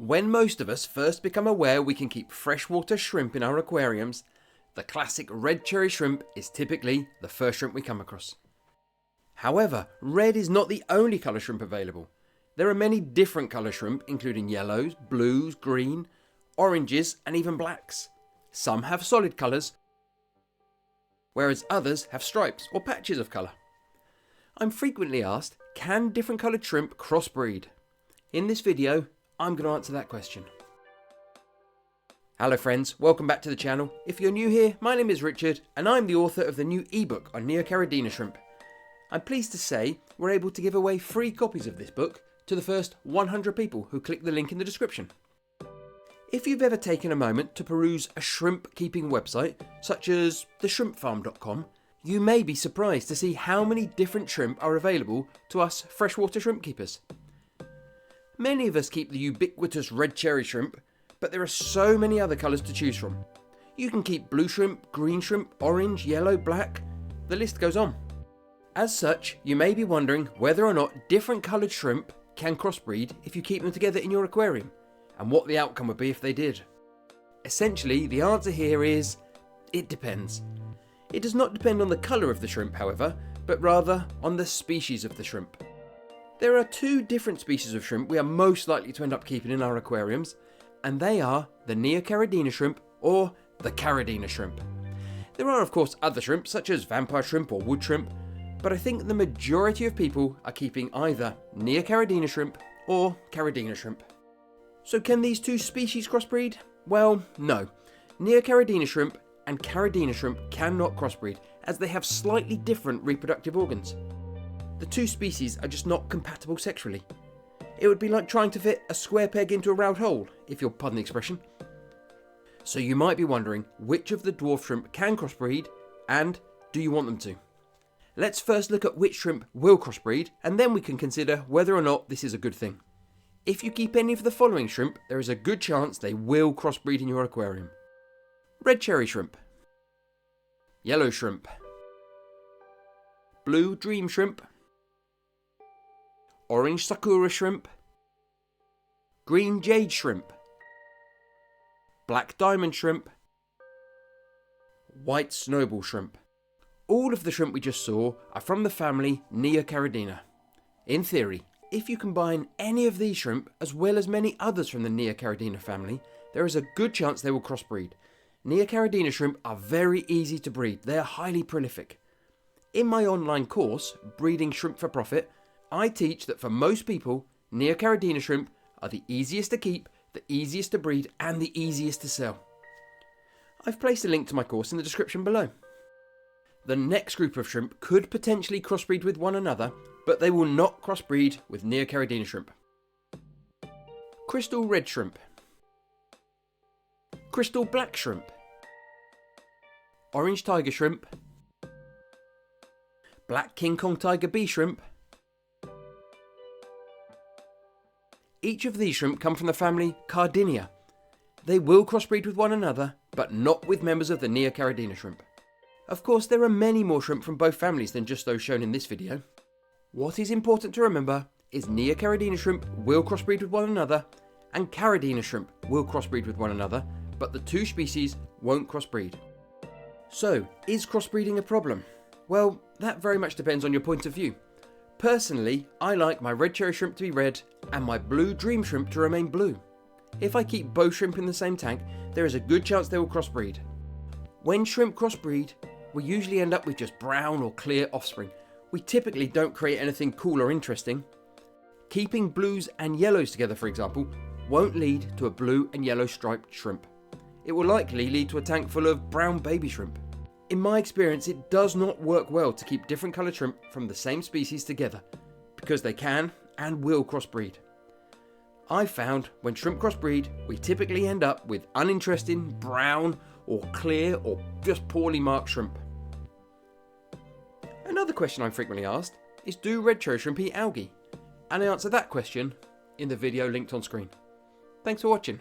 When most of us first become aware we can keep freshwater shrimp in our aquariums, the classic red cherry shrimp is typically the first shrimp we come across. However, red is not the only colour shrimp available. There are many different colour shrimp, including yellows, blues, green, oranges, and even blacks. Some have solid colours, whereas others have stripes or patches of colour. I'm frequently asked, can different coloured shrimp crossbreed? In this video, I'm going to answer that question. Hello friends, welcome back to the channel. If you're new here, my name is Richard and I'm the author of the new ebook on Neocaradina Shrimp. I'm pleased to say we're able to give away free copies of this book to the first 100 people who click the link in the description. If you've ever taken a moment to peruse a shrimp keeping website, such as theshrimpfarm.com, you may be surprised to see how many different shrimp are available to us freshwater shrimp keepers. Many of us keep the ubiquitous red cherry shrimp, but there are so many other colours to choose from. You can keep blue shrimp, green shrimp, orange, yellow, black, the list goes on. As such, you may be wondering whether or not different coloured shrimp can crossbreed if you keep them together in your aquarium, and what the outcome would be if they did. Essentially, the answer here is, it depends. It does not depend on the colour of the shrimp, however, but rather on the species of the shrimp. There are two different species of shrimp we are most likely to end up keeping in our aquariums, and they are the Neocaradina shrimp or the Caradina shrimp. There are of course other shrimp such as vampire shrimp or wood shrimp, but I think the majority of people are keeping either Neocaradina shrimp or Caradina shrimp. So can these two species crossbreed? Well, no. Neocaradina shrimp and Caradina shrimp cannot crossbreed as they have slightly different reproductive organs. The two species are just not compatible sexually. It would be like trying to fit a square peg into a round hole, if you'll pardon the expression. So you might be wondering which of the dwarf shrimp can crossbreed and do you want them to? Let's first look at which shrimp will crossbreed and then we can consider whether or not this is a good thing. If you keep any of the following shrimp, there is a good chance they will crossbreed in your aquarium. Red cherry shrimp, yellow shrimp, blue dream shrimp, orange sakura shrimp, green jade shrimp, black diamond shrimp, white snowball shrimp. All of the shrimp we just saw are from the family Neocaradina. In theory, if you combine any of these shrimp as well as many others from the Neocaradina family, there is a good chance they will crossbreed. Neocaradina shrimp are very easy to breed, they are highly prolific. In my online course, Breeding Shrimp for Profit, I teach that for most people, Neocaradina shrimp are the easiest to keep, the easiest to breed and the easiest to sell. I've placed a link to my course in the description below. The next group of shrimp could potentially crossbreed with one another, but they will not crossbreed with Neocaradina shrimp. Crystal red shrimp, crystal black shrimp, orange tiger shrimp, black King Kong tiger bee shrimp. Each of these shrimp come from the family Cardinia. They will crossbreed with one another, but not with members of the Neocaradina shrimp. Of course, there are many more shrimp from both families than just those shown in this video. What is important to remember is Neocaradina shrimp will crossbreed with one another, and Caradina shrimp will crossbreed with one another, but the two species won't crossbreed. So, is crossbreeding a problem? Well, that very much depends on your point of view. Personally, I like my red cherry shrimp to be red and my blue dream shrimp to remain blue. If I keep both shrimp in the same tank, there is a good chance they will crossbreed. When shrimp crossbreed, we usually end up with just brown or clear offspring. We typically don't create anything cool or interesting. Keeping blues and yellows together, for example, won't lead to a blue and yellow striped shrimp. It will likely lead to a tank full of brown baby shrimp. In my experience, it does not work well to keep different coloured shrimp from the same species together, because they can and will crossbreed. I've found when shrimp crossbreed, we typically end up with uninteresting, brown or clear or just poorly marked shrimp. Another question I'm frequently asked is, do red cherry shrimp eat algae? And I answer that question in the video linked on screen. Thanks for watching.